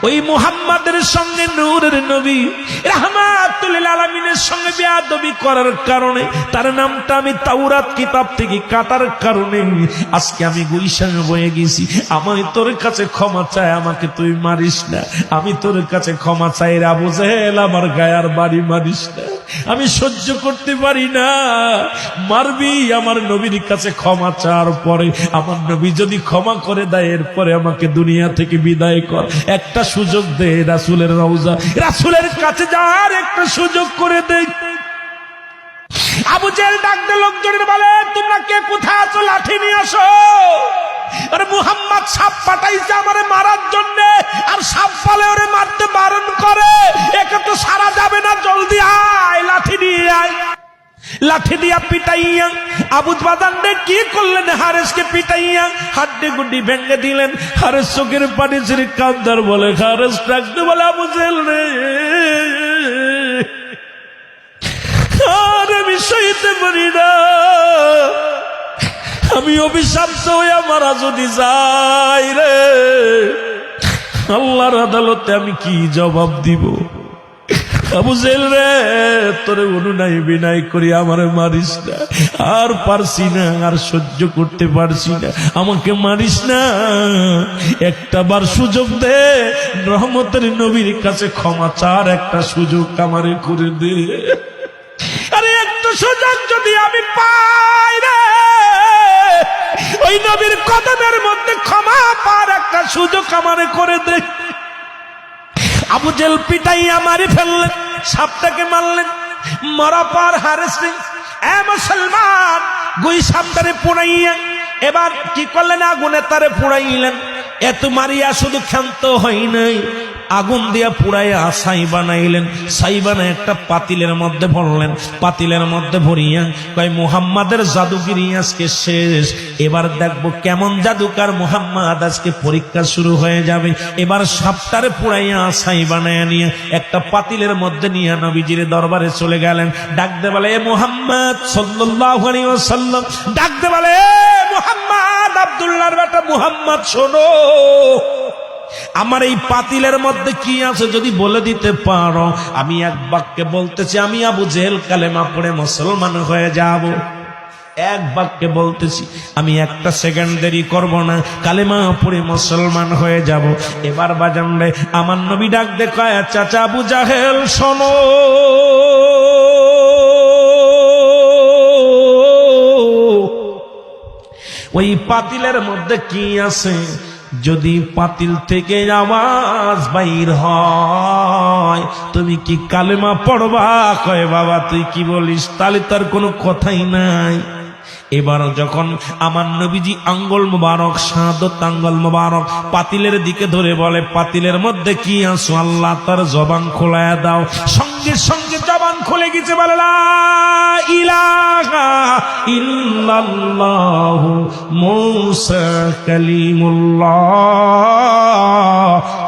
ওই মুহাম্মাদের সঙ্গে নূরের নবী রাহমাতুল লিল আলামিনের সঙ্গে বেয়াদবি করার কারণে তার নামটা আমি তাওরাত কিতাব থেকে কাটার কারণে আজকে আমি গুলশান বয়ে গেছি। আমি তোর কাছে ক্ষমা চাই, আমাকে তুই মারিস না। আমি তোর কাছে ক্ষমা চাই রে আবু জেহেল, আমার গায়ার বাড়ি মারিস না। আমি সহ্য করতে পারি না। মারবি, আমার নবীর কাছে ক্ষমা চাওয়ার পরে আমার নবী যদি ক্ষমা করে দেয় এরপরে আমাকে দুনিয়া থেকে বিদায় কর। একটা সুযোগ দে রাসূলের রওজা, রাসূলের কাছে যাওয়ার একটা সুযোগ করে দে। আবু জেহেল ডাক দে লোকজনের বলে, তোমরা কে কোথায় আছো, লাঠি নিয়ে আসো। আরে মুহাম্মদ সাপ পাঠাইছে আমারে মারার জন্য, আর সাপ বলে ওরে মারতে বারণ করে। একে তো সারা যাবে না, জলদি আয়, লাঠি নিয়ে আয়। লাঠি দিয়া পিটাইয়া আবু বাদানরে কি করলেন, হারেসকে পিটাইয়া হাড্ডি গুড্ডি ভেঙে দিলেন। হারেস চোখের পানি ছেড়ে কান্দার বলে, হারেস ডাকতে বলে, আবু জেহেল রে, আর আমি সইতে পারি না। আমি অভিশপ্ত হয়ে মারা যদি যাই রে, আল্লাহর আদালতে আমি কি জবাব দিব? আবু জেহেল রে, তোরে অনুনয় বিনয় করি আমারে মারিস না, আর পারছি না, আর সহ্য করতে পারছি না, আমাকে মারিস না। একটা বার সুযোগ দে, রহমতের নবীর কাছে ক্ষমা চার একটা সুযোগ আমারে করে দে। আরে একটা সুযোগ যদি আমি পাই রে, ওই নবীর কদমের মধ্যে ক্ষমা পার একটা সুযোগ আমারে করে দে। আবু জেহেল পিটাইয়া মারি ফেললেন, সাপটাকে মারলেন। মারা পার হারেস নেই, এ মুসলমান, গুই সাপটারে পুড়াইয়া এবার কি করলেন, আগুনে তারে পুড়াইলেন। এত মারিয়া শুধু ক্ষান্ত হয় নাই, আগুন দিয়া পুড়াইয়া ছাই বানাইলেন। ছাই বানায় একটা পাতিলের মধ্যে ভরলেন। পাতিলের মধ্যে ভরিয়া কয়, মুহাম্মাদের জাদুগিরি আজকে শেষ। এবার দেখবো কেমন জাদুকার মুহাম্মদ, আজকে পরীক্ষা শুরু হয়ে যাবে। এবার সাপটারে পুড়াইয়া ছাই বানাইয়া নিয়ে একটা পাতিলের মধ্যে নিয়ে নবীজির দরবারে চলে গেলেন। ডাকতে বলে, এ মুহাম্মদ সাল্লাল্লাহু আলাইহি ওয়াসাল্লাম, ডাকতে বলে, এ মুহাম্মদ, আব্দুল্লাহর বেটা মুহাম্মদ, শোনো, আমার এই পাতিলের মধ্যে কি আছে যদি বলে দিতে পারো, আমি এক বাক্যে বলতেছি, আমি আবু জেহেল কালেমা পড়ে মুসলমান হয়ে যাব। এক বাক্যে বলতেছি, আমি একটা সেকেন্ড দেরি করব না, কালেমা পড়ে মুসলমান হয়ে যাব। এবার বাজান রে, আমার নবী ডাক দে কয়, চাচা আবু জাহেল শোনো, ওই পাতিলের মধ্যে কি আছে যদি পাতিল থেকে আওয়াজ বাইর হয়, তুমি কি কালেমা পড়বা? কয়, বাবা তুই কি বলিস, তাহলে তার কোনো কথাই নাই। এবার যখন আমার নবীজি আঙ্গুল মুবারক, শাহাদত আঙ্গুল মুবারক পাতিলের দিকে ধরে বলে, পাতিলের মধ্যে কি আছো আল্লাহ, তার জবান খোলায়া দাও। সঙ্গে সঙ্গে জবান খুলে গেছে, বলে, লা ইলাহা ইল্লাল্লাহু মুসা কালিমুল্লাহ।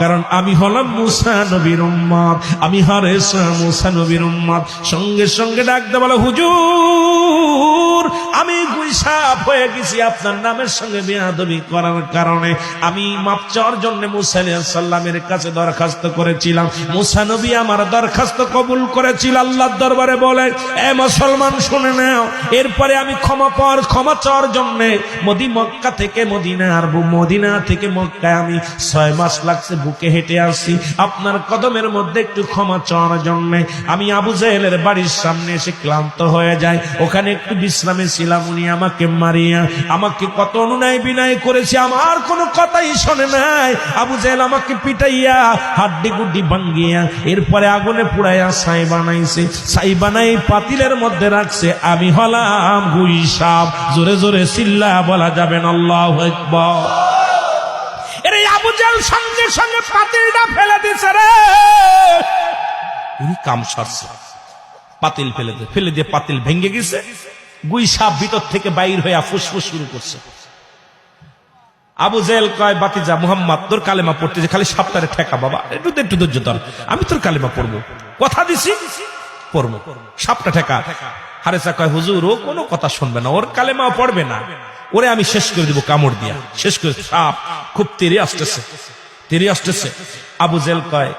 কারণ আমি হলাম মুসা নবীর উম্মত, আমি হারেস মুসা নবীর উম্মত। সঙ্গে সঙ্গে ডাকতে বলে, হুজুর, আমি গুইসাপ হয়ে গেছি আপনার নামের সঙ্গে বেয়াদবি করার কারণে। আমি মাপ চাওয়ার জন্য মুসা আলাইহিস সালামের কাছে দরখাস্ত করেছিলাম। মুসা নবী আমার দরখাস্ত কবুল করেছিল আল্লাহর দরবারে। বলে, এ মুসলমান শুনে নাও, এরপরে আমি ক্ষমা চাওয়ার জন্য মক্কা থেকে মদিনা, আর মদিনা থেকে মক্কায় আমি 6 মাস লাগছে বুকে হেঁটে আসছি আপনার কদমের মধ্যে একটু ক্ষমা চাওয়ার জন্য। আমি আবু জেহেলের বাড়ির সামনে এসে ক্লান্ত হয়ে যাই, ওখানে একটু বিশ্রামে ছিলাম। উনি আমাকে মারিয়া আমাকে কত অনুনয় বিনয় করেছে, আমার কোনো কথাই শোনে নাই। আবু জেহেল আমাকে পিটাইয়া হাড্ডি গুড্ডি ভাঙ্গিয়া এরপরে আগুনে পুড়াইয়া ছাই বানাইছে। ছাই বানাই পাতিলের মধ্যে রাখছে। আমি হলাম গুই সাপ। জোরে জোরে চিল্লা বলা যাবে না আল্লাহু আকবার। এর আবু জেহেল সঙ্গে সঙ্গে পাতিলটা ফেলে দিছে রে। উনি কাম সারছে, পাতিল ফেলে দিয়ে পাতিল ভেঙে গেছে। গুই সাপ ভিতর থেকে বাইর হয়ে ফুসফুস শুরু করছে। আবু জেহেল কয়, বাতিজা মুহাম্মদ, তোর কালেমা পড়তেছে, খালি সাপটারে ঠেকা বাবা, একটু ধৈর্য ধর, আমি তোর কালেমা পড়বো, কথা দিছি পড়বো, সাপটা ঠেকা। হারেসা কয়, হুজুর ও কোনো কথা শুনবে না, ওর কালেমা পড়বে না, ওরে আমি শেষ করে দেবো কামড় দিয়া, শেষ করে। সাপ খুব তেরে আসতেছে। আবু জেল কয়,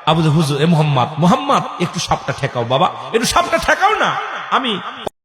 আবু জেল হুজুর, এ মোহাম্মদ, মোহাম্মদ একটু সাপটা ঠেকাও বাবা, একটু সাপটা ঠেকাও না, আমি